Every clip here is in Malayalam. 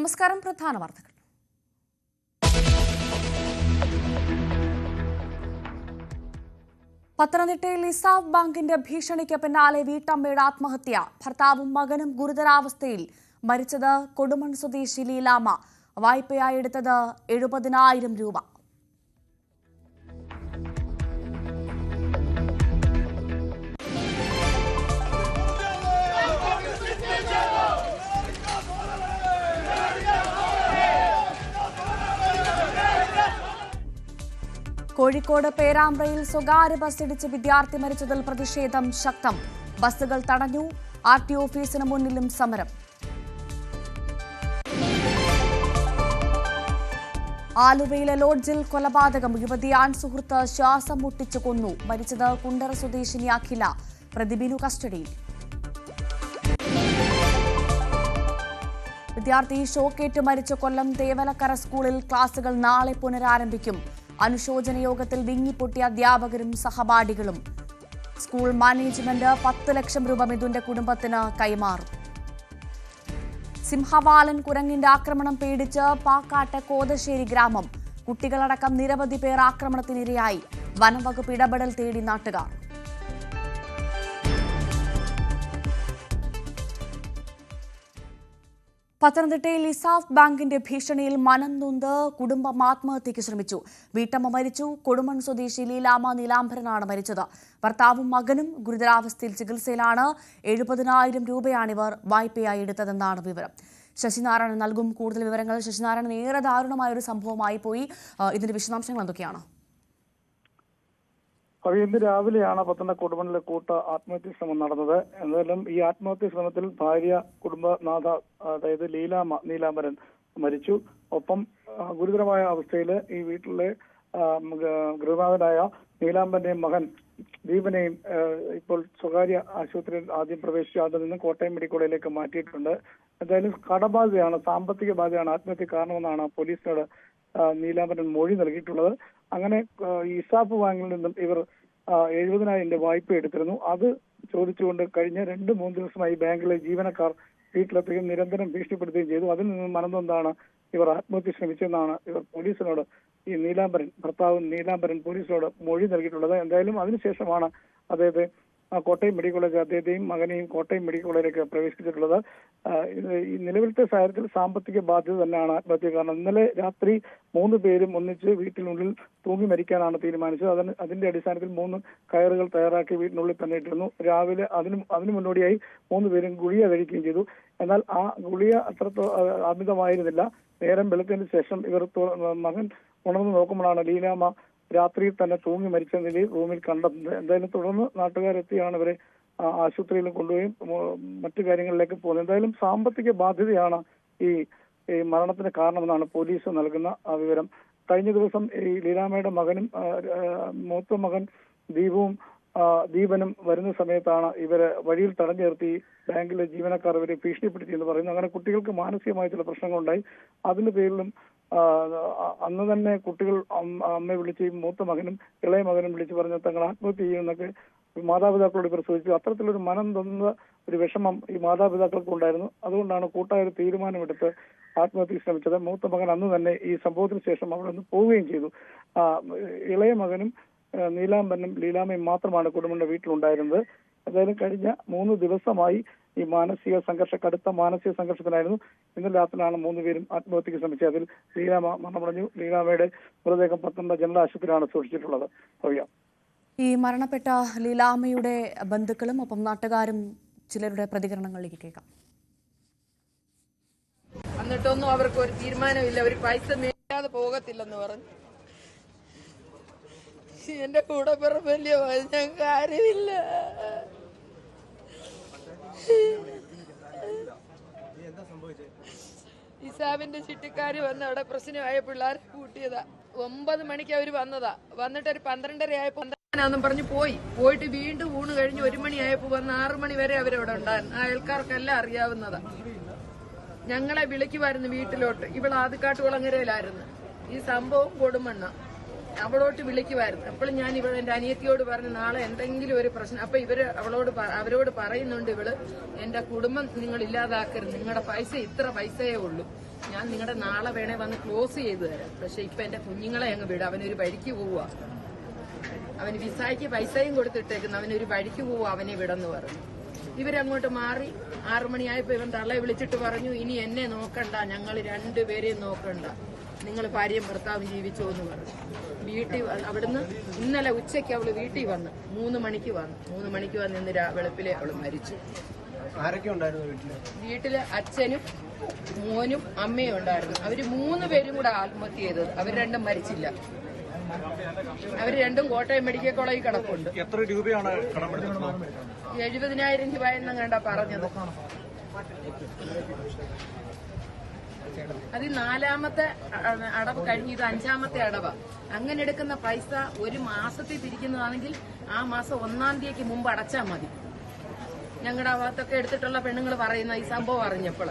നമസ്കാരം. പ്രധാന വാർത്തകൾ. പത്തനംതിട്ടയിൽ ഇസാഫ് ബാങ്കിന്റെ ഭീഷണിക്ക് പിന്നാലെ വീട്ടമ്മയുടെ ആത്മഹത്യ. ഭർത്താവും മകനും ഗുരുതരാവസ്ഥയിൽ. മരിച്ചത് കൊടുമൺ സ്വദേശി ലീലാമ്മ. വായ്പയായി എടുത്തത് 70,000 രൂപ. കോഴിക്കോട് പേരാമ്പ്രയിൽ സ്വകാര്യ ബസ് ഇടിച്ച് വിദ്യാർത്ഥി മരിച്ചതിൽ പ്രതിഷേധം ശക്തം. ബസ്സുകൾ തടഞ്ഞു. RTO ഓഫീസിന് മുന്നിലും സമരം. ആലുവയിലെ ലോഡ്ജിൽ കൊലപാതകം. യുവതി ആൺസുഹൃത്ത് ശ്വാസം മുട്ടിച്ചു കൊന്നു. മരിച്ചത് കുണ്ടറ സ്വദേശിനി അഖില. പ്രതി ബിനു കസ്റ്റഡിയിൽ. വിദ്യാർത്ഥി ഷോക്കേറ്റ് മരിച്ച കൊല്ലം തേവലക്കര സ്കൂളിൽ ക്ലാസുകൾ നാളെ പുനരാരംഭിക്കും. അനുശോചന യോഗത്തിൽ വിങ്ങിപ്പൊട്ടിയ അധ്യാപകരും സഹപാഠികളും. സ്കൂൾ മാനേജ്മെന്റ് 10 ലക്ഷം രൂപ മിഥുന്റെ കുടുംബത്തിന് കൈമാറും. സിംഹവാലൻ കുരങ്ങിന്റെ ആക്രമണം പേടിച്ച് പാക്കാട്ട് കോതശ്ശേരി ഗ്രാമം. കുട്ടികളടക്കം നിരവധി പേർ ആക്രമണത്തിനിരയായി. വനംവകുപ്പ് ഇടപെടൽ തേടി നാട്ടുകാർ. പത്തനംതിട്ടയിൽ ഇസാഫ് ബാങ്കിന്റെ ഭീഷണിയിൽ മനം നൊന്ത് കുടുംബം ആത്മഹത്യയ്ക്ക് ശ്രമിച്ചു. വീട്ടമ്മ മരിച്ചു. കൊടുമൺ സ്വദേശി ലീലാമ്മ നീലാംബരനാണ് മരിച്ചത്. ഭർത്താവും മകനും ഗുരുതരാവസ്ഥയിൽ ചികിത്സയിലാണ്. 70,000 രൂപയാണിവർ വായ്പയായി എടുത്തതെന്നാണ് വിവരം. ശശിനാരായണൻ നൽകും കൂടുതൽ വിവരങ്ങൾ. ശശിനാരായണൻ, ഏറെ ദാരുണമായ ഒരു സംഭവമായി പോയി. ഇതിന്റെ വിശദാംശങ്ങൾ എന്തൊക്കെയാണ്? ഇന്ന് രാവിലെയാണ് പത്തനംതിട്ട കൊടുമണ്ണിലെ കൂട്ട ആത്മഹത്യ ശ്രമം നടന്നത്. എന്തായാലും ഈ ആത്മഹത്യ ശ്രമത്തിൽ ഭാര്യ, കുടുംബനാഥ അതായത് നീലാംബരൻ മരിച്ചു. ഒപ്പം ഗുരുതരമായ അവസ്ഥയിൽ ഈ വീട്ടിലെ ഗൃഹനാഥനായ നീലാംബരന്റെയും മകൻ ദീപനെയും ഇപ്പോൾ സ്വകാര്യ ആശുപത്രിയിൽ ആദ്യം പ്രവേശിച്ചു. അതിൽ നിന്ന് കോട്ടയം മെഡിക്കൽ കോളേജിലേക്ക് മാറ്റിയിട്ടുണ്ട്. എന്തായാലും കടബാധ്യതയാണ്, സാമ്പത്തിക ബാധ്യതയാണ് ആത്മഹത്യ കാരണമെന്നാണ് പോലീസിനോട് നീലാംബരൻ മൊഴി നൽകിയിട്ടുള്ളത്. അങ്ങനെ ഇസാഫ് ബാങ്കിൽ നിന്നും ഇവർ 70,000 വായ്പ എടുത്തിരുന്നു. അത് ചോദിച്ചുകൊണ്ട് കഴിഞ്ഞ 2-3 ദിവസമായി ബാങ്കിലെ ജീവനക്കാർ വീട്ടിലെത്തുകയും നിരന്തരം ഭീഷണിപ്പെടുത്തുകയും ചെയ്തു. അതിൽ നിന്നും മനംനൊന്താണ് ഇവർ ആത്മഹത്യ ശ്രമിച്ചെന്നാണ് ഇവർ പോലീസിനോട്, ഈ ഭർത്താവ് നീലാംബരൻ പോലീസിനോട് മൊഴി നൽകിയിട്ടുള്ളത്. എന്തായാലും അതിനുശേഷമാണ് അദ്ദേഹത്തെ കോട്ടയം മെഡിക്കൽ കോളേജ്, അദ്ദേഹത്തെയും മകനെയും കോട്ടയം മെഡിക്കൽ കോളേജിലേക്ക് പ്രവേശിപ്പിച്ചിട്ടുള്ളത്. ഈ നിലവിലത്തെ സാഹചര്യത്തിൽ സാമ്പത്തിക ബാധ്യത തന്നെയാണ് ആത്മഹത്യ കാരണം. ഇന്നലെ രാത്രി 3 പേരും ഒന്നിച്ച് വീട്ടിനുള്ളിൽ തൂങ്ങി മരിക്കാനാണ് തീരുമാനിച്ചത്. അതിന്റെ അടിസ്ഥാനത്തിൽ 3 കയറുകൾ തയ്യാറാക്കി വീട്ടിനുള്ളിൽ തന്നെ ഇട്ടിരുന്നു. രാവിലെ അതിനു മുന്നോടിയായി 3 പേരും ഗുളിക കഴിക്കുകയും ചെയ്തു. എന്നാൽ ആ ഗുളിക അമിതമായിരുന്നില്ല. നേരം വെളുത്തതിന് ശേഷം ഇവർ മകൻ ഉണർന്നു നോക്കുമ്പോഴാണ് ലീലാമ്മ രാത്രിയിൽ തന്നെ തൂങ്ങി മരിച്ച നിലയിൽ റൂമിൽ കണ്ടെത്തുന്നത്. എന്തായാലും തുടർന്ന് നാട്ടുകാരെത്തിയാണ് ഇവരെ ആശുപത്രിയിലും കൊണ്ടുപോയി മറ്റു കാര്യങ്ങളിലേക്ക് പോകുന്നത്. എന്തായാലും സാമ്പത്തിക ബാധ്യതയാണ് ഈ മരണത്തിന് കാരണമെന്നാണ് പോലീസ് നൽകുന്ന വിവരം. കഴിഞ്ഞ ദിവസം ഈ ലീലാമ്മയുടെ മകനും മൂത്ത മകൻ ദീപനും വരുന്ന സമയത്താണ് ഇവരെ വഴിയിൽ തടഞ്ഞു നിർത്തി ബാങ്കിലെ ജീവനക്കാർ ഇവരെ ഭീഷണിപ്പെടുത്തി എന്ന് പറയുന്നു. അങ്ങനെ കുട്ടികൾക്ക് മാനസികമായ ചില പ്രശ്നങ്ങളുണ്ടായി. അതിന്റെ പേരിലും അന്ന് തന്നെ കുട്ടികൾ അമ്മയെ വിളിച്ച് മൂത്ത മകനും ഇളയ മകനും വിളിച്ച് പറഞ്ഞ് തങ്ങൾ ആത്മഹത്യ ചെയ്യുമെന്നൊക്കെ മാതാപിതാക്കളോട് ഇവർ ചോദിച്ചു. അത്തരത്തിലൊരു മനം തൊന്ന ഒരു വിഷമം ഈ മാതാപിതാക്കൾക്ക് ഉണ്ടായിരുന്നു. അതുകൊണ്ടാണ് കൂട്ടായ ഒരു തീരുമാനമെടുത്ത് ആത്മഹത്യക്ക് ശ്രമിച്ചത്. മൂത്ത മകൻ അന്ന് തന്നെ ഈ സംഭവത്തിന് ശേഷം അവിടെ നിന്ന് പോവുകയും ചെയ്തു. ഇളയ മകനും നീലാംബരനും ലീലാമ്മയും മാത്രമാണ് കുടുംബന്റെ വീട്ടിലുണ്ടായിരുന്നത്. എന്തായാലും കഴിഞ്ഞ 3 ദിവസമായി ഈ കടുത്ത മാനസിക സംഘർഷത്തിനായിരുന്നു. ഇന്നലെ രാത്രിയാണ് 3 പേരും ആത്മഹത്യക്ക് ശ്രമിച്ചത്. അതിൽ ലീലാമ്മ മരണമടഞ്ഞു. ലീലാമ്മയുടെ മൃതദേഹം പത്തനംതിട്ട ജനറൽ ആശുപത്രിയിലാണ് സൂക്ഷിച്ചിട്ടുള്ളത്. ഈ മരണപ്പെട്ട ലീലാമ്മയുടെ ബന്ധുക്കളും ഒപ്പം നാട്ടുകാരും ചിലരുടെ പ്രതികരണങ്ങളിലേക്ക് കേൾക്കാം. എന്നിട്ടൊന്നും അവർക്ക് ഒരു തീരുമാനമില്ല. അവർ പൈസ നേടാതെ പോകത്തില്ലെന്ന് പറഞ്ഞു. എന്റെ കൂടെ പിറപ്പല്ലേ ഞങ്ങൾക്ക് ആരുമില്ല. ഇസാബിന്റെ ചിട്ടിക്കാര് വന്ന് അവിടെ പ്രശ്നമായ പിള്ളേരെ കൂട്ടിയതാ. 9 മണിക്ക് അവര് വന്നതാ. വന്നിട്ട് ഒരു 12:30 ആയപ്പോ എന്താണെന്നും പറഞ്ഞ് പോയിട്ട് വീണ്ടും ഊണ് കഴിഞ്ഞ് 1 മണിയായപ്പോ വന്ന് 6 മണി വരെ അവരവിടെ ഉണ്ടായിരുന്നു. അയൽക്കാർക്കെല്ലാം അറിയാവുന്നതാ. ഞങ്ങളെ വിളിക്കുമായിരുന്നു വീട്ടിലോട്ട്. ഇവിടെ ആദ്യക്കാട്ടുകുളങ്ങരയിലായിരുന്നു ഈ സംഭവം. കൊടുമണ്ണ അവളോട്ട് വിളിക്കുമായിരുന്നു. അപ്പോൾ ഞാൻ ഇവിടെ എന്റെ അനിയത്തിയോട് പറഞ്ഞു നാളെ എന്തെങ്കിലും ഒരു പ്രശ്നം. അപ്പൊ അവരോട് പറയുന്നുണ്ട്, ഇവള് എന്റെ കുടുംബം നിങ്ങൾ ഇല്ലാതാക്കരുത്, നിങ്ങളുടെ പൈസ ഇത്ര പൈസയേ ഉള്ളൂ, ഞാൻ നിങ്ങളുടെ നാളെ വേണേ വന്ന് ക്ലോസ് ചെയ്തു തരാം. പക്ഷെ ഇപ്പൊ എന്റെ കുഞ്ഞുങ്ങളെ അങ്ങ് വിടും. അവനൊരു വഴിക്ക് പോവുക. അവന് വിസായ്ക്ക് പൈസയും കൊടുത്തിട്ടേക്കുന്നു. അവനൊരു വഴിക്ക് പോവുക, അവനെ വിടെന്ന് പറഞ്ഞു. ഇവരങ്ങോട്ട് മാറി 6 മണിയായപ്പോ ഇവൻ തള്ളയെ വിളിച്ചിട്ട് പറഞ്ഞു, ഇനി എന്നെ നോക്കണ്ട, ഞങ്ങൾ രണ്ടുപേരെയും നോക്കണ്ട, നിങ്ങൾ ഭാര്യയും ഭർത്താവും ജീവിച്ചോ എന്ന് പറഞ്ഞു. വീട്ടിൽ അവിടുന്ന് ഇന്നലെ ഉച്ചയ്ക്ക് അവള് വീട്ടിൽ വന്ന് 3 മണിക്ക് വന്നു. 3 മണിക്ക് വന്ന് ഇന്ന് വെളുപ്പിലെ അവള് മരിച്ചു. ആരൊക്കെ ഉണ്ടായിരുന്നു വീട്ടില്? അച്ഛനും മോനും അമ്മയും ഉണ്ടായിരുന്നു. അവര് 3 പേരും കൂടെ ആത്മഹത്യ ചെയ്തത്. അവർ രണ്ടും മരിച്ചില്ല. അവർ രണ്ടും കോട്ടയം മെഡിക്കൽ കോളേജിൽ കിടപ്പുണ്ട്. എത്ര രൂപയാണ് കടമെടുത്തത്? 70,000 രൂപ എന്നും കണ്ടാ പറഞ്ഞത്. അത് 4ാമത്തെ അടവ് കഴിഞ്ഞ് ഇത് 5ാമത്തെ അടവ്. അങ്ങനെ എടുക്കുന്ന പൈസ ഒരു മാസത്തിൽ തിരിക്കുന്നതാണെങ്കിൽ ആ മാസം 1-ാം തീയതിക്ക് മുമ്പ് അടച്ചാൽ മതി. ഞങ്ങളുടെ ഭാഗത്തൊക്കെ എടുത്തിട്ടുള്ള പെണ്ണുങ്ങൾ പറയുന്ന ഈ സംഭവം അറിഞ്ഞപ്പോൾ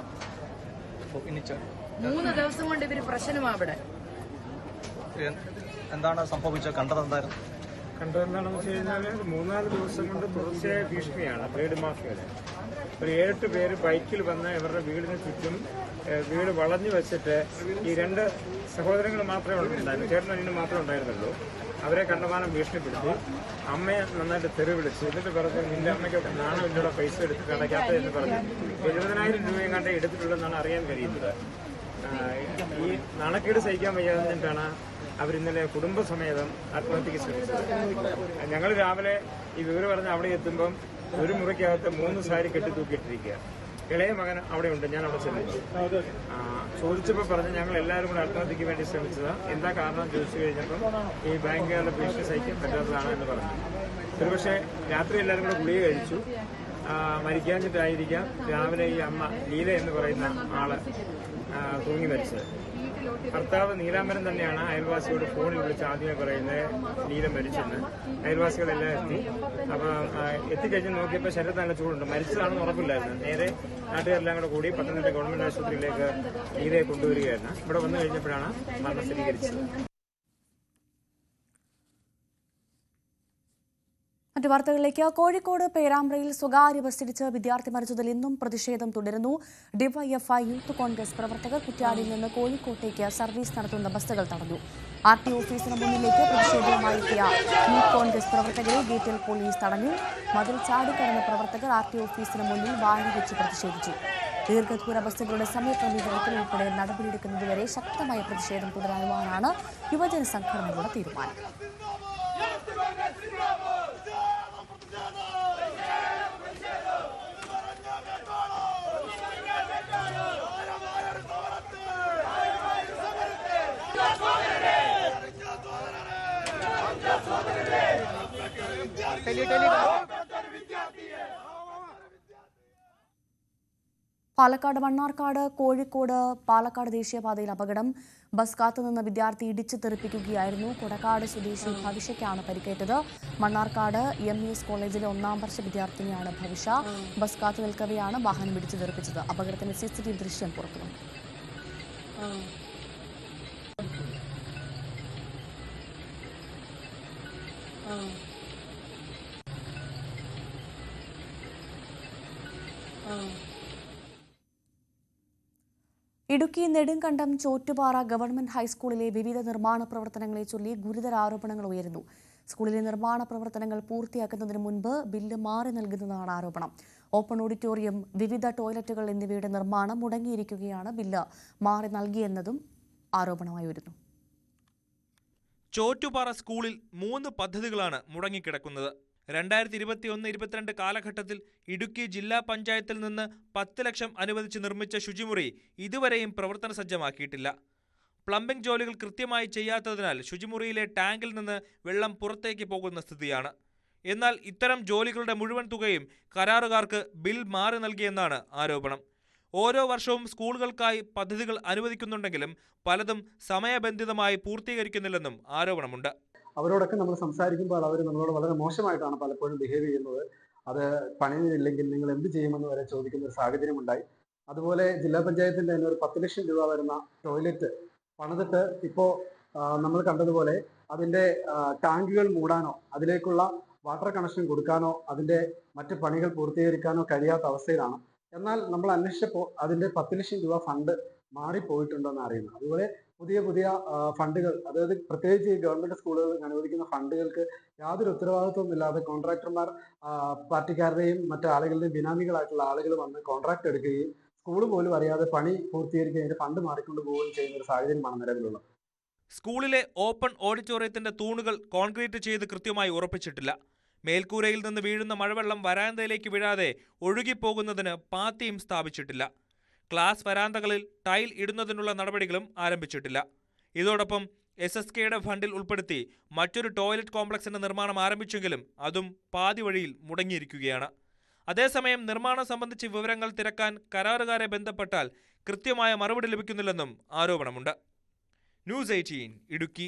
3 ദിവസം കൊണ്ട് ഇവര് പ്രശ്നമാ. അവിടെ എന്താണ് സംഭവിച്ചത്? കണ്ടതെന്തായിരുന്നു? കണ്ടതെന്താണെന്ന് വെച്ച് കഴിഞ്ഞാൽ 3-4 ദിവസം കൊണ്ട് തുടർച്ചയായ ഭീഷണിയാണ് ബ്ലേഡ് മാഫിയയുടെ. ഒരു 7-8 പേര് ബൈക്കിൽ വന്ന് ഇവരുടെ വീടിന് ചുറ്റും വീട് വളഞ്ഞു വെച്ചിട്ട് ഈ 2 സഹോദരങ്ങൾ മാത്രമേ ഉണ്ടായിരുന്നു, ചേട്ടനും അനിയനും മാത്രമേ ഉണ്ടായിരുന്നുള്ളൂ. അവരെ കണ്ടമാനം ഭീഷണിപ്പെടുത്തി. അമ്മയെ നന്നായിട്ട് തെറി വിളിച്ചു. എന്നിട്ട് പറഞ്ഞു, നിന്റെ അമ്മയ്ക്കൊക്കെ നാണമില്ലുള്ള പൈസ എടുത്തിട്ട് അടയ്ക്കാത്ത എന്ന് പറഞ്ഞു 70,000 രൂപയും കണ്ട് എടുത്തിട്ടുള്ളതെന്നാണ് അറിയാൻ കഴിയുന്നത്. ഈ നാണക്കേട് സഹിക്കാൻ വയ്യാതിട്ടാണ് അവരിന്നലെ കുടുംബസമേതം ആത്മഹത്യക്ക് ശ്രമിച്ചത്. ഞങ്ങൾ രാവിലെ ഈ വിവരം പറഞ്ഞ് അവിടെ എത്തുമ്പം ഒരു മുറിക്കകത്ത് 3 സാരി കെട്ടി തൂക്കിയിട്ടിരിക്കുക. ഇളയ മകൻ അവിടെ ഉണ്ട്. ഞാൻ അവിടെ ചെല്ലുന്നു. ചോദിച്ചപ്പോൾ പറഞ്ഞ് ഞങ്ങൾ എല്ലാവരും കൂടെ ആത്മഹത്യക്ക് വേണ്ടി ശ്രമിച്ചതാ. എന്താ കാരണം ചോദിച്ചു കഴിഞ്ഞപ്പം ഈ ബാങ്കുകാരുടെ ഭീഷണി സഹിക്കാൻ പറ്റാത്തതാണ് എന്ന് പറഞ്ഞു. ഒരുപക്ഷെ രാത്രി എല്ലാവരും കൂടെ ഗുളിക കഴിച്ചു. മരിക്കാഞ്ഞിട്ടായിരിക്കാം രാവിലെ ഈ അമ്മ ലീല എന്ന് പറയുന്ന ആള് തൂങ്ങി മരിച്ചത്. ഭർത്താവ് നീലാംബരൻ തന്നെയാണ് അയൽവാസിയോട് ഫോണിൽ വിളിച്ച് ആദ്യമേ പറയുന്നത് ലീല മരിച്ചെന്ന്. അയൽവാസികളെല്ലാം എത്തി. അപ്പൊ എത്തിക്കഴിഞ്ഞ് നോക്കിയപ്പോൾ ശരീരത്തിൽ നല്ല ചൂടുണ്ട്. മരിച്ചതാണെന്ന് ഉറപ്പില്ലായിരുന്നു. നേരെ നാട്ടുകാരെല്ലാം കൂടെ കൂടി പത്തനംതിട്ട ഗവൺമെന്റ് ആശുപത്രിയിലേക്ക് ലീലയെ കൊണ്ടുവരികയായിരുന്നു. ഇവിടെ വന്നു കഴിഞ്ഞപ്പോഴാണ് മരണം സ്ഥിരീകരിച്ചത്. മറ്റു വാർത്തകളിലേക്ക്. കോഴിക്കോട് പേരാമ്പ്രയിൽ സ്വകാര്യ ബസ്സിടിച്ച് വിദ്യാർത്ഥി മരിച്ചതിൽ ഇന്നും പ്രതിഷേധം തുടരുന്നു. ഡിവൈഎഫ്ഐ യൂത്ത് കോൺഗ്രസ് പ്രവർത്തകർ കുറ്റ്യാടിയിൽ നിന്ന് കോഴിക്കോട്ടേക്ക് സർവീസ് നടത്തുന്ന ബസ്സുകൾ തടഞ്ഞു. RTO ഓഫീസിന് മുന്നിലേക്ക് പ്രതിഷേധവുമായി എത്തിയ യൂത്ത് കോൺഗ്രസ് പ്രവർത്തകരെ ഗേറ്റിൽ പോലീസ് തടഞ്ഞു. മതിൽ ചാടിക്കടന്ന പ്രവർത്തകർ RTO ഓഫീസിന് മുന്നിൽ വാഴി വെച്ച് പ്രതിഷേധിച്ചു. ദീർഘദൂര ബസ്സുകളുടെ സമയക്രമീകരണത്തിൽ ഉൾപ്പെടെ നടപടിയെടുക്കുന്നതുവരെ ശക്തമായ പ്രതിഷേധം തുടരാനുമാണ് യുവജന സംഘടനകളുടെ തീരുമാനം. പാലക്കാട് മണ്ണാർക്കാട് കോഴിക്കോട് പാലക്കാട് ദേശീയപാതയിൽ അപകടം. ബസ് കാത്തുനിന്ന വിദ്യാർത്ഥി ഇടിച്ചു തെറിപ്പിക്കുകയായിരുന്നു. കൊടക്കാട് സ്വദേശി ഭവിഷയ്ക്കാണ് പരിക്കേറ്റത്. മണ്ണാർക്കാട് MES കോളേജിലെ 1-ാം വർഷ വിദ്യാർത്ഥിനിയാണ് ഭവിഷ. ബസ് കാത്തു നിൽക്കവെയാണ് വാഹനം ഇടിച്ചു തെറിപ്പിച്ചത്. അപകടത്തിന്റെ CCTV ദൃശ്യം പുറത്തുവന്നു. ഇടുക്കി നെടുങ്കണ്ടം ചോറ്റുപാറ ഗവൺമെന്റ് ഹൈസ്കൂളിലെ വിവിധ നിർമ്മാണ പ്രവർത്തനങ്ങളെ ചൊല്ലി ഗുരുതര ആരോപണങ്ങൾ ഉയരുന്നു. സ്കൂളിലെ നിർമ്മാണ പ്രവർത്തനങ്ങൾ പൂർത്തിയാക്കുന്നതിന് മുൻപ് ബില്ല് മാറി നൽകുന്നതാണ് ആരോപണം. ഓപ്പൺ ഓഡിറ്റോറിയം, വിവിധ ടോയ്ലറ്റുകൾ എന്നിവയുടെ നിർമ്മാണം മുടങ്ങിയിരിക്കുകയാണ്. ബില്ല് മാറി നൽകിയെന്നതും ആരോപണമായി വരുന്നു. ചോറ്റുപാറ സ്കൂളിൽ 3 പദ്ധതികളാണ് മുടങ്ങിക്കിടക്കുന്നത്. 2021-22 കാലഘട്ടത്തിൽ ഇടുക്കി ജില്ലാ പഞ്ചായത്തിൽ നിന്ന് 10 ലക്ഷം അനുവദിച്ച് നിർമ്മിച്ച ശുചിമുറി ഇതുവരെയും പ്രവർത്തന സജ്ജമാക്കിയിട്ടില്ല. പ്ലംബിംഗ് ജോലികൾ കൃത്യമായി ചെയ്യാത്തതിനാൽ ശുചിമുറിയിലെ ടാങ്കിൽ നിന്ന് വെള്ളം പുറത്തേക്ക് പോകുന്ന സ്ഥിതിയാണ്. എന്നാൽ ഇത്തരം ജോലികളുടെ മുഴുവൻ തുകയും കരാറുകാർക്ക് ബിൽ മാറി നൽകിയെന്നാണ് ആരോപണം. ഓരോ വർഷവും സ്കൂളുകൾക്കായി പദ്ധതികൾ അനുവദിക്കുന്നുണ്ടെങ്കിലും പലതും സമയബന്ധിതമായി പൂർത്തീകരിക്കുന്നില്ലെന്നും ആരോപണമുണ്ട്. അവരോടൊക്കെ നമ്മൾ സംസാരിക്കുമ്പോൾ അവർ നമ്മളോട് വളരെ മോശമായിട്ടാണ് പലപ്പോഴും ബിഹേവ് ചെയ്യുന്നത്. അത് പണിയില്ലെങ്കിൽ നിങ്ങൾ എന്ത് ചെയ്യുമെന്ന് വരെ ചോദിക്കുന്ന ഒരു സാഹചര്യമുണ്ടായി. അതുപോലെ ജില്ലാ പഞ്ചായത്തിൻ്റെ തന്നെ ഒരു 10 ലക്ഷം രൂപ വരുന്ന ടോയ്ലറ്റ് പണിതിട്ട് ഇപ്പോൾ നമ്മൾ കണ്ടതുപോലെ അതിൻ്റെ ടാങ്കുകൾ മൂടാനോ അതിലേക്കുള്ള വാട്ടർ കണക്ഷൻ കൊടുക്കാനോ അതിൻ്റെ മറ്റ് പണികൾ പൂർത്തീകരിക്കാനോ കഴിയാത്ത അവസ്ഥയിലാണ്. എന്നാൽ നമ്മൾ അന്വേഷിച്ചപ്പോൾ അതിൻ്റെ 10 ലക്ഷം രൂപ ഫണ്ട് മാറിപ്പോയിട്ടുണ്ടെന്ന് അറിയുന്നു. അതുപോലെ പുതിയ ഫണ്ടുകൾ, അതായത് പ്രത്യേകിച്ച് ഈ ഗവൺമെന്റ് സ്കൂളുകൾക്ക് അനുവദിക്കുന്ന ഫണ്ടുകൾക്ക് യാതൊരു ഉത്തരവാദിത്വവും ഇല്ലാതെ കോൺട്രാക്ടർമാർ പാർട്ടിക്കാരുടെയും മറ്റു ആളുകളുടെയും ബിനാമികളായിട്ടുള്ള ആളുകൾ വന്ന് കോൺട്രാക്ട് എടുക്കുകയും സ്കൂൾ പോലും അറിയാതെ പണി പൂർത്തീകരിക്കുകയും അതിന്റെ ഫണ്ട് മാറിക്കൊണ്ട് പോവുകയും ചെയ്യുന്ന ഒരു സാഹചര്യമാണ് നിലവിലുള്ളത്. സ്കൂളിലെ ഓപ്പൺ ഓഡിറ്റോറിയത്തിന്റെ തൂണുകൾ കോൺക്രീറ്റ് ചെയ്ത് കൃത്യമായി ഉറപ്പിച്ചിട്ടില്ല. മേൽക്കൂരയിൽ നിന്ന് വീഴുന്ന മഴവെള്ളം വരാന്തയിലേക്ക് വീഴാതെ ഒഴുകിപ്പോകുന്നതിന് പാത്തിയും സ്ഥാപിച്ചിട്ടില്ല. ക്ലാസ് വരാന്തകളിൽ ടൈൽ ഇടുന്നതിനുള്ള നടപടികളും ആരംഭിച്ചിട്ടില്ല. ഇതോടൊപ്പം SSKയുടെ ഫണ്ടിൽ ഉൾപ്പെടുത്തി മറ്റൊരു ടോയ്ലറ്റ് കോംപ്ലക്സിന്റെ നിർമ്മാണം ആരംഭിച്ചെങ്കിലും അതും പാതി വഴിയിൽ മുടങ്ങിയിരിക്കുകയാണ്. അതേസമയം നിർമ്മാണം സംബന്ധിച്ച് വിവരങ്ങൾ തിരക്കാൻ കരാറുകാരെ ബന്ധപ്പെട്ടാൽ കൃത്യമായ മറുപടി ലഭിക്കുന്നില്ലെന്നും ആരോപണമുണ്ട്. ന്യൂസ് 18 ഇടുക്കി.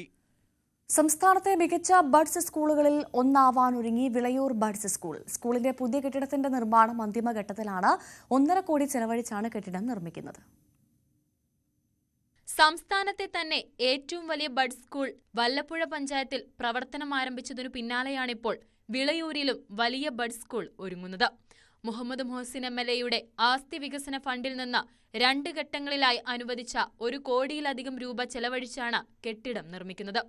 സംസ്ഥാനത്തെ മികച്ച ബഡ്സ് സ്കൂളുകളിൽ ഒന്നാവാനൊരുങ്ങി വിളയൂർ ബഡ്സ് സ്കൂൾ. സ്കൂളിന്റെ പുതിയ കെട്ടിടത്തിന്റെ നിർമ്മാണം അന്തിമഘട്ടത്തിലാണ്. 1.5 കോടി ചെലവഴിച്ചാണ് കെട്ടിടം നിർമ്മിക്കുന്നത്. സംസ്ഥാനത്തെ തന്നെ ഏറ്റവും വലിയ ബഡ് സ്കൂൾ വല്ലപ്പുഴ പഞ്ചായത്തിൽ പ്രവർത്തനം ആരംഭിച്ചതിനു പിന്നാലെയാണിപ്പോൾ വിളയൂരിലും വലിയ ബഡ് സ്കൂൾ ഒരുങ്ങുന്നത്. മുഹമ്മദ് മുഹസിൻ MLAയുടെ ആസ്തി വികസന ഫണ്ടിൽ നിന്ന് 2 ഘട്ടങ്ങളിലായി അനുവദിച്ച 1 കോടിയിലധികം രൂപ ചെലവഴിച്ചാണ് കെട്ടിടം നിർമ്മിക്കുന്നത്.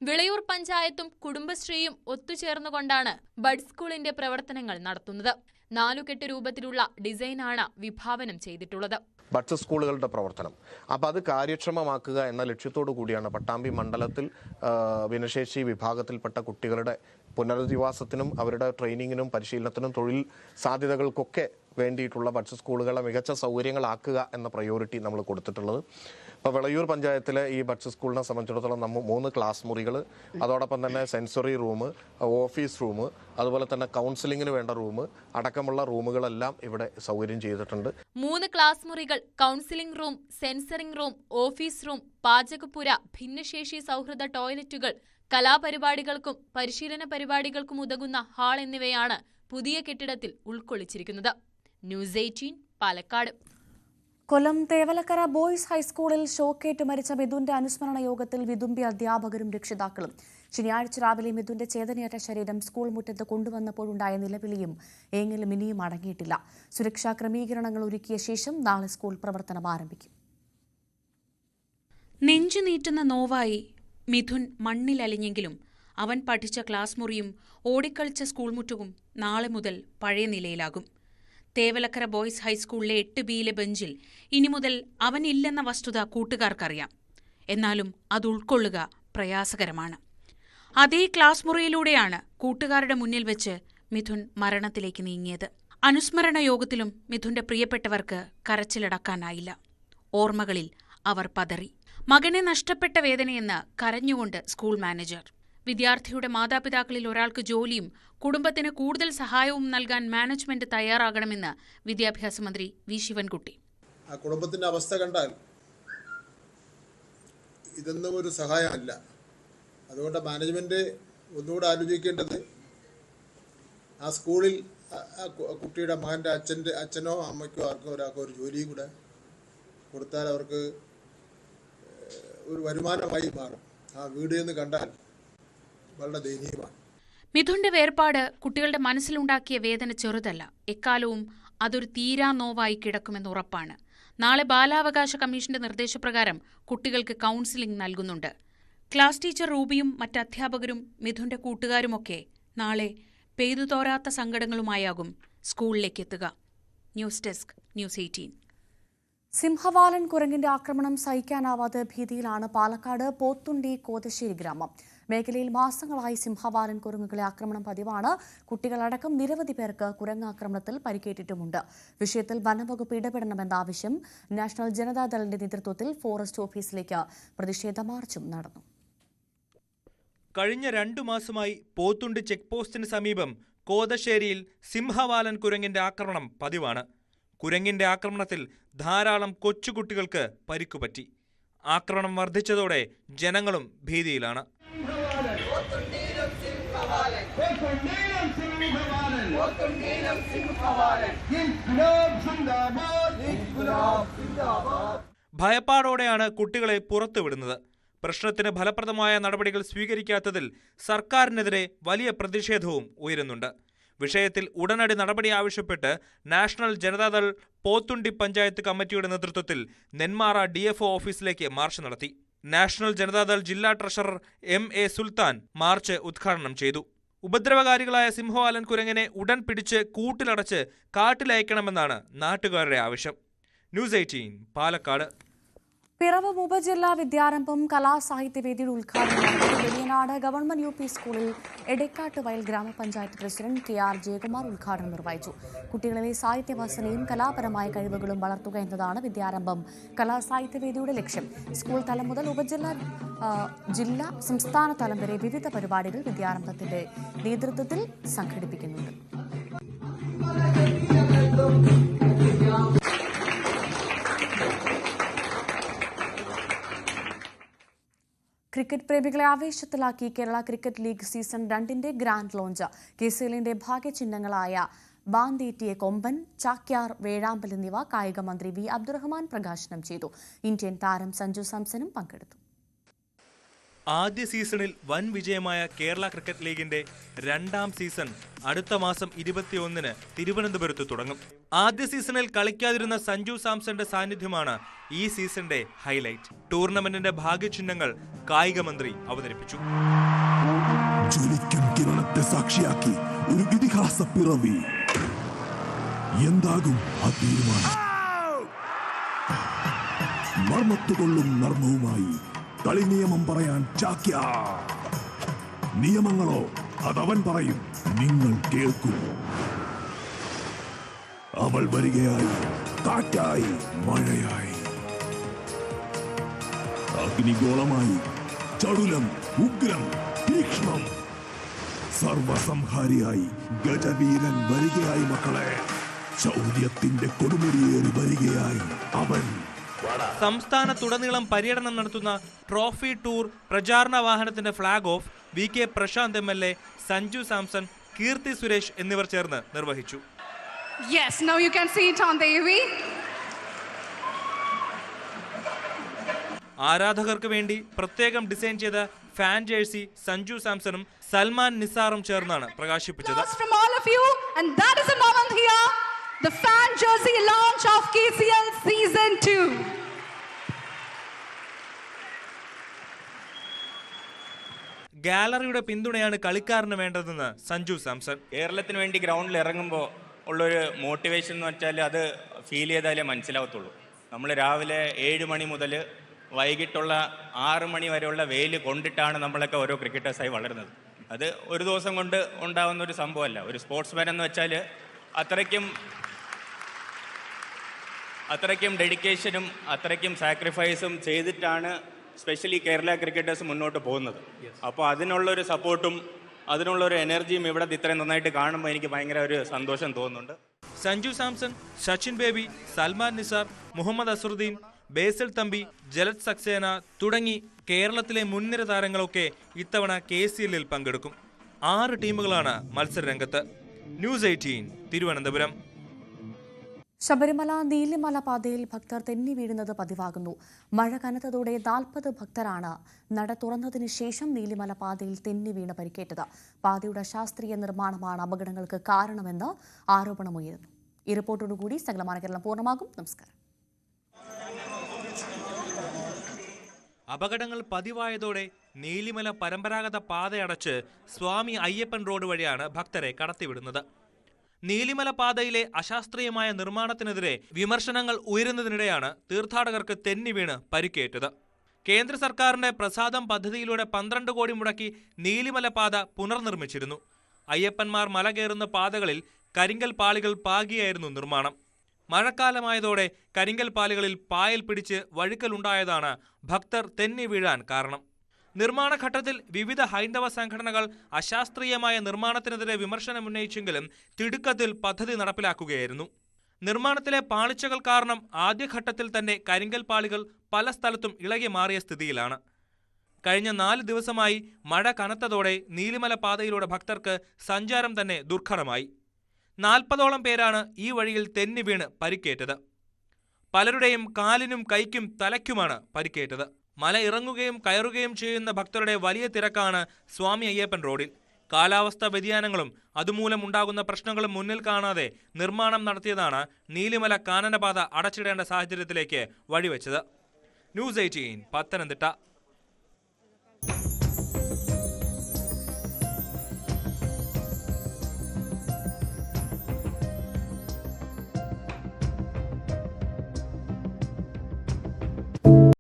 വിളയൂർ പഞ്ചായത്തും കുടുംബശ്രീയും ഒത്തുചേർന്നുകൊണ്ടാണ് ബഡ് സ്കൂളിന്റെ പ്രവർത്തനങ്ങൾ നടത്തുന്നത്. 4 കെട്ട് രൂപത്തിലുള്ള ഡിസൈനാണ് വിഭാവനം ചെയ്തിട്ടുള്ളത്. ബഡ്സ് സ്കൂളുകളുടെ പ്രവർത്തനം അപ്പോൾ അത് കാര്യക്ഷമമാക്കുക എന്ന ലക്ഷ്യത്തോടു കൂടിയാണ് പട്ടാമ്പി മണ്ഡലത്തിൽ ഭിന്നശേഷി വിഭാഗത്തിൽപ്പെട്ട കുട്ടികളുടെ പുനരധിവാസത്തിനും അവരുടെ ട്രെയിനിങ്ങിനും പരിശീലനത്തിനും തൊഴിൽ സാധ്യതകൾക്കൊക്കെ വേണ്ടിയിട്ടുള്ള ബഡ്സ് സ്കൂളുകളെ മികച്ച സൗകര്യങ്ങളാക്കുക എന്ന പ്രയോറിറ്റി നമ്മൾ കൊടുത്തിട്ടുള്ളത്. ഇപ്പോൾ വിളയൂർ പഞ്ചായത്തിലെ ഈ ബഡ്സ് സ്കൂളിനെ സംബന്ധിച്ചിടത്തോളം നമ്മൾ 3 ക്ലാസ് മുറികൾ, അതോടൊപ്പം തന്നെ സെൻസറി റൂം, ഓഫീസ് റൂം, അതുപോലെ തന്നെ കൗൺസിലിങ്ങിന് വേണ്ട റൂം അടക്കമുള്ള റൂമുകളെല്ലാം ഇവിടെ സൗകര്യം ചെയ്തിട്ടുണ്ട്. 3 ക്ലാസ് മുറികൾ, counselling room, sensory room, office room, പാചകപ്പുര, ഭിന്നശേഷി സൗഹൃദ ടോയ്ലറ്റുകൾ, കലാപരിപാടികൾക്കും പരിശീലന പരിപാടികൾക്കും ഉതകുന്ന ഹാൾ എന്നിവയാണ് പുതിയ കെട്ടിടത്തിൽ ഉൾക്കൊള്ളിച്ചിരിക്കുന്നത്. ന്യൂസ് 18 പാലക്കാട്. കൊല്ലം തേവലക്കര ബോയ്സ് ഹൈസ്കൂളിൽ ഷോക്കേറ്റ് മരിച്ച മിഥുന്റെ അനുസ്മരണ യോഗത്തിൽ വിതുമ്പി അധ്യാപകരും രക്ഷിതാക്കളും. ശനിയാഴ്ച രാവിലെ മിഥുന്റെ ചേതനയറ്റ ശരീരം സ്കൂൾ മുറ്റത്ത് കൊണ്ടുവന്നപ്പോഴുണ്ടായ നിലവിളിയും ഏങ്ങലും ഇനിയും അടങ്ങിയിട്ടില്ല. സുരക്ഷാ ക്രമീകരണങ്ങൾ ഒരുക്കിയ ശേഷം നാളെ സ്കൂൾ പ്രവർത്തനം ആരംഭിക്കും. നെഞ്ചുനീറ്റുന്ന നോവായി മിഥുൻ മണ്ണിലലിഞ്ഞെങ്കിലും അവൻ പഠിച്ച ക്ലാസ് മുറിയും ഓടിക്കളിച്ച സ്കൂൾ മുറ്റവും നാളെ മുതൽ പഴയ നിലയിലാകും. തേവലക്കര ബോയ്സ് ഹൈസ്കൂളിലെ 8Bയിലെ ബെഞ്ചിൽ ഇനി മുതൽ അവനില്ലെന്ന വസ്തുത കൂട്ടുകാർക്കറിയാം. എന്നാലും അത് ഉൾക്കൊള്ളുക പ്രയാസകരമാണ്. അതേ ക്ലാസ് മുറിയിലൂടെയാണ് കൂട്ടുകാരുടെ മുന്നിൽ വെച്ച് മിഥുൻ മരണത്തിലേക്ക് നീങ്ങിയത്. അനുസ്മരണ യോഗത്തിലും മിഥുന്റെ പ്രിയപ്പെട്ടവർക്ക് കരച്ചിലടക്കാനായില്ല. ഓർമ്മകളിൽ അവർ പതറി. മകനെ നഷ്ടപ്പെട്ട വേദനയെന്ന് കരഞ്ഞുകൊണ്ട് സ്കൂൾ മാനേജർ. വിദ്യാർത്ഥിയുടെ മാതാപിതാക്കളിൽ ഒരാൾക്ക് ജോലിയും കുടുംബത്തിന് കൂടുതൽ സഹായവും നൽകാൻ മാനേജ്മെന്റ് തയ്യാറാകണമെന്ന് വിദ്യാഭ്യാസ മന്ത്രി വി ശിവൻകുട്ടി. ആ കുടുംബത്തിന്റെ അവസ്ഥ കണ്ടാൽ ഇതൊന്നും ഒരു സഹായമല്ല. അതുകൊണ്ട് മാനേജ്മെന്റ് ഒന്നുകൂടെ ആലോചിക്കേണ്ടത് ആ സ്കൂളിൽ കുട്ടിയുടെ മകൻ്റെ അച്ഛനോ അമ്മയ്ക്കോ ആർക്കോ ഒരാൾക്കോ ഒരു ജോലിയും കൂടെ കൊടുത്താൽ അവർക്ക് ഒരു വരുമാനമായി മാറും. ആ വീട് എന്ന് കണ്ടാൽ വളരെ ദയനീയമാണ്. മിഥുന്റെ വേർപാട് കുട്ടികളുടെ മനസ്സിലുണ്ടാക്കിയ വേദന ചെറുതല്ല. എക്കാലവും അതൊരു തീരാ നോവായി കിടക്കുമെന്ന് ഉറപ്പാണ്. നാളെ ബാലാവകാശ കമ്മീഷന്റെ നിർദ്ദേശപ്രകാരം കുട്ടികൾക്ക് കൗൺസിലിംഗ് നൽകുന്നുണ്ട്. ക്ലാസ് ടീച്ചർ റൂബിയും മറ്റ് അധ്യാപകരും മിഥുന്റെ കൂട്ടുകാരുമൊക്കെ നാളെ പെയ്തുതോരാത്ത സങ്കടങ്ങളുമായാകും സ്കൂളിലേക്ക് എത്തുക. News desk, news 18. സിംഹവാലൻ കുരങ്ങിന്റെ ആക്രമണം സഹിക്കാനാവാതെ ഭീതിയിലാണ് പാലക്കാട് പോത്തുണ്ടി കോതശ്ശേരി ഗ്രാമം. മേഖലയിൽ മാസങ്ങളായി സിംഹവാലൻ കുരങ്ങുകളെ ആക്രമണം പതിവാണ്. കുട്ടികളടക്കം നിരവധി പേർക്ക് കുരങ്ങാക്രമണത്തിൽ പരിക്കേറ്റിട്ടുമുണ്ട്. വിഷയത്തിൽ വനംവകുപ്പ് ഇടപെടണമെന്ന ആവശ്യം നാഷണൽ ജനതാദളിന്റെ നേതൃത്വത്തിൽ ഫോറസ്റ്റ് ഓഫീസിലേക്ക് പ്രതിഷേധ മാർച്ചും നടന്നു. കഴിഞ്ഞ 2 മാസമായി പോത്തുണ്ടി ചെക്ക് പോസ്റ്റിന് സമീപം കോതശ്ശേരിയിൽ സിംഹവാലൻ കുരങ്ങിന്റെ ആക്രമണം പതിവാണ്. കുരങ്ങിന്റെ ആക്രമണത്തിൽ ധാരാളം കൊച്ചുകുട്ടികൾക്ക് പരിക്കുപറ്റി. ആക്രമണം വർദ്ധിച്ചതോടെ ജനങ്ങളും ഭീതിയിലാണ്. ഭയപ്പാടോടെയാണ് കുട്ടികളെ പുറത്തുവിടുന്നത്. പ്രശ്നത്തിന് ഫലപ്രദമായ നടപടികൾ സ്വീകരിക്കാത്തതിൽ സർക്കാരിനെതിരെ വലിയ പ്രതിഷേധവും ഉയരുന്നുണ്ട്. വിഷയത്തിൽ ഉടനടി നടപടി ആവശ്യപ്പെട്ട് നാഷണൽ ജനതാദൾ പോത്തുണ്ടി പഞ്ചായത്ത് കമ്മിറ്റിയുടെ നേതൃത്വത്തിൽ നെന്മാറ DFO ഓഫീസിലേക്ക് മാർച്ച് നടത്തി. നാഷണൽ ജനതാദൾ ജില്ലാ ട്രഷറർ MA സുൽത്താൻ മാർച്ച് ഉദ്ഘാടനം ചെയ്തു. ഉപദ്രവകാരികളായ സിംഹവാലൻ കുരങ്ങിനെ ഉടൻ പിടിച്ച് കൂട്ടിലടച്ച് കാട്ടിലയക്കണമെന്നാണ് നാട്ടുകാരുടെ ആവശ്യം. ന്യൂസ് 18 പാലക്കാട്. പിറവം ഉപജില്ലാ വിദ്യാരംഭം കലാസാഹിത്യവേദിയുടെ ഉദ്ഘാടനം വെളിയനാട് ഗവൺമെന്റ് UP സ്കൂളിൽ എടക്കാട്ട് വയൽ ഗ്രാമപഞ്ചായത്ത് പ്രസിഡന്റ് KR ജയകുമാർ ഉദ്ഘാടനം നിർവഹിച്ചു. കുട്ടികളിലെ സാഹിത്യവാസനയും കലാപരമായ കഴിവുകളും വളർത്തുക എന്നതാണ് വിദ്യാരംഭം കലാസാഹിത്യവേദിയുടെ ലക്ഷ്യം. സ്കൂൾ തലം മുതൽ ഉപജില്ലാ ജില്ലാ സംസ്ഥാന തലം വരെ വിവിധ പരിപാടികൾ വിദ്യാരംഭത്തിന്റെ നേതൃത്വത്തിൽ സംഘടിപ്പിക്കുന്നുണ്ട്. ക്രിക്കറ്റ് പ്രേമികളെ ആവേശത്തിലാക്കി Kerala cricket league season 2 grand launch. KCLന്റെ ഭാഗ്യചിഹ്നങ്ങളായ ബാന്തേറ്റിയ കൊമ്പൻ, ചാക്യാർ, വേഴാമ്പൽ എന്നിവ കായിക മന്ത്രി V അബ്ദുറഹ്മാൻ പ്രകാശനം ചെയ്തു. ഇന്ത്യൻ താരം സഞ്ജു സാംസണും പങ്കെടുത്തു. ആദ്യ സീസണിൽ വൻ വിജയമായ കേരള ക്രിക്കറ്റ് ലീഗിന്റെ 2ാം സീസൺ അടുത്ത മാസം 21-ന് തിരുവനന്തപുരത്ത് തുടങ്ങും. ആദ്യ സീസണിൽ കളിക്കാതിരുന്ന സഞ്ജു സാംസന്റെ സാന്നിധ്യമാണ് ഈ സീസണിന്റെ ഹൈലൈറ്റ്. ടൂർണമെന്റിന്റെ ഭാഗ്യചിഹ്നങ്ങൾ കായിക മന്ത്രി അവതരിപ്പിച്ചു. കിരണത്തെ സാക്ഷിയാക്കി ഒരു ഇതിഹാസ പിറവി. എന്താകും ആ തീരുമാനം? മർമ്മത്തുകൊള്ളും നർമ്മവുമായി കളി നിയമം പറയാൻ ചാക്യാർ. നിയമങ്ങളോ അതവൻ പറയും, നിങ്ങൾ കേൾക്കൂ. അവൾ വരികയായി, കാറ്റായി, മഴയായി, അഗ്നിഗോളമായി, ചടുലം, ഉഗ്രം, തീക്ഷ്ണം, സർവസംഹാരിയായി ഗജവീരൻ വരികയായി. മക്കളെ, ശൗര്യത്തിന്റെ കൊടുമുടിയേറി വരികയായി അവൻ. സംസ്ഥാനത്തുടനീളം പര്യടനം നടത്തുന്ന ട്രോഫി ടൂർ പ്രചാരണ വാഹനത്തിന്റെ flag off VK Prashanth MLA, Sanju Samson, Keerthy Suresh എന്നിവർ ചേർന്ന് നിർവഹിച്ചു. Yes, now you can see it on the AV. ആരാധകർക്ക് വേണ്ടി പ്രത്യേകം ഡിസൈൻ ചെയ്ത ഫാൻ ജേഴ്സി സഞ്ജു സാംസണും സൽമാൻ നിസാറും ചേർന്നാണ് പ്രകാശിപ്പിച്ചത്. From all of you, and that is a moment here, the fan jersey launch of KCL season 2. ഗാലറിയുടെ പിന്തുണയാണ് കളിക്കാരന് വേണ്ടതെന്ന് സഞ്ജു സാംസൺ. കേരളത്തിന് വേണ്ടി ഗ്രൗണ്ടിൽ ഇറങ്ങുമ്പോൾ ഉള്ളൊരു മോട്ടിവേഷൻ എന്ന് വെച്ചാൽ അത് ഫീൽ ചെയ്താലേ മനസ്സിലാവത്തുള്ളൂ. നമ്മൾ രാവിലെ 7 മണി മുതൽ വൈകിട്ടുള്ള 6 മണി വരെയുള്ള വെയിൽ കൊണ്ടിട്ടാണ് നമ്മളൊക്കെ ഓരോ ക്രിക്കറ്റേഴ്സായി വളരുന്നത്. അത് ഒരു ദിവസം കൊണ്ട് ഉണ്ടാകുന്ന ഒരു സംഭവമല്ല. ഒരു സ്പോർട്സ്മാൻ എന്ന് വെച്ചാൽ അത്രയ്ക്കും ഡെഡിക്കേഷനും അത്രയ്ക്കും സാക്രിഫൈസും ചെയ്തിട്ടാണ് സ്പെഷ്യലി കേരള ക്രിക്കറ്റേഴ്സ് മുന്നോട്ട് പോകുന്നത്. അപ്പോൾ അതിനുള്ളൊരു സപ്പോർട്ടും അതിനുള്ളൊരു എനർജിയും ഇവിടെ ഇത്രയും നന്നായിട്ട് കാണുമ്പോൾ എനിക്ക് ഭയങ്കര ഒരു സന്തോഷം തോന്നുന്നുണ്ട്. സഞ്ജു സാംസൺ, സച്ചിൻ ബേബി, സൽമാൻ നിസാർ, മുഹമ്മദ് അസറുദ്ദീൻ, ബേസിൽ തമ്പി, ജലത് സക്സേന തുടങ്ങി കേരളത്തിലെ മുൻനിര താരങ്ങളൊക്കെ ഇത്തവണ KCLൽ പങ്കെടുക്കും. 6 ടീമുകളാണ് മത്സരരംഗത്ത്. ന്യൂസ് 18 തിരുവനന്തപുരം. ശബരിമല നീലിമല പാതയിൽ ഭക്തർ തെന്നി വീഴുന്നത് പതിവാകുന്നു. മഴ കനത്തതോടെ 40 ഭക്തരാണ് നട തുറന്നതിന് ശേഷം നീലിമല പാതയിൽ തെന്നി വീണ് പരിക്കേറ്റത്. പാതയുടെ അശാസ്ത്രീയ നിർമ്മാണമാണ് അപകടങ്ങൾക്ക് കാരണമെന്ന് ആരോപണമുയരുന്നു. ഈ റിപ്പോർട്ടോടുകൂടി സകലമാന കേരളം പൂർണ്ണമാകും. നമസ്കാരം. അപകടങ്ങൾ പതിവായതോടെ നീലിമല പരമ്പരാഗത പാതയടച്ച് സ്വാമി അയ്യപ്പൻ റോഡ് വഴിയാണ് ഭക്തരെ കടത്തിവിടുന്നത്. നീലിമല പാതയിലെ അശാസ്ത്രീയമായ നിർമ്മാണത്തിനെതിരെ വിമർശനങ്ങൾ ഉയരുന്നതിനിടെയാണ് തീർത്ഥാടകർക്ക് തെന്നി വീണ് പരിക്കേറ്റത്. കേന്ദ്ര സർക്കാരിന്റെ പ്രസാദം പദ്ധതിയിലൂടെ 12 കോടി മുടക്കി നീലിമല പാത പുനർനിർമ്മിച്ചിരുന്നു. അയ്യപ്പന്മാർ മല കയറുന്ന പാതകളിൽ കരിങ്കൽ പാളികൾ പാകിയായിരുന്നു നിർമ്മാണം. മഴക്കാലമായതോടെ കരിങ്കൽ പാളികളിൽ പായൽ പിടിച്ച് വഴുക്കലുണ്ടായതാണ് ഭക്തർ തെന്നി വീഴാൻ കാരണം. നിർമ്മാണ ഘട്ടത്തിൽ വിവിധ ഹൈന്ദവ സംഘടനകൾ അശാസ്ത്രീയമായ നിർമ്മാണത്തിനെതിരെ വിമർശനമുന്നയിച്ചെങ്കിലും തിടുക്കത്തിൽ പദ്ധതി നടപ്പിലാക്കുകയായിരുന്നു. നിർമ്മാണത്തിലെ പാളിച്ചകൾ കാരണം ആദ്യഘട്ടത്തിൽ തന്നെ കരിങ്കൽ പാളികൾ പല സ്ഥലത്തും ഇളകി മാറിയ സ്ഥിതിയിലാണ്. കഴിഞ്ഞ 4 ദിവസമായി മഴ കനത്തതോടെ നീലിമല പാതയിലൂടെ ഭക്തർക്ക് സഞ്ചാരം തന്നെ ദുർഘടമായി. 40ഓളം പേരാണ് ഈ വഴിയിൽ തെന്നി വീണ് പരിക്കേറ്റത്. പലരുടെയും കാലിനും കൈക്കും തലയ്ക്കുമാണ് പരിക്കേറ്റത്. മല ഇറങ്ങുകയും കയറുകയും ചെയ്യുന്ന ഭക്തരുടെ വലിയ തിരക്കാണ് സ്വാമി അയ്യപ്പൻ റോഡിൽ. കാലാവസ്ഥാ വ്യതിയാനങ്ങളും അതുമൂലം ഉണ്ടാകുന്ന പ്രശ്നങ്ങളും മുന്നിൽ കാണാതെ നിർമ്മാണം നടത്തിയതാണ് നീലിമല കാനനപാത അടച്ചിടേണ്ട സാഹചര്യത്തിലേക്ക് വഴിവെച്ചത്. ന്യൂസ് 18 പത്തനംതിട്ട.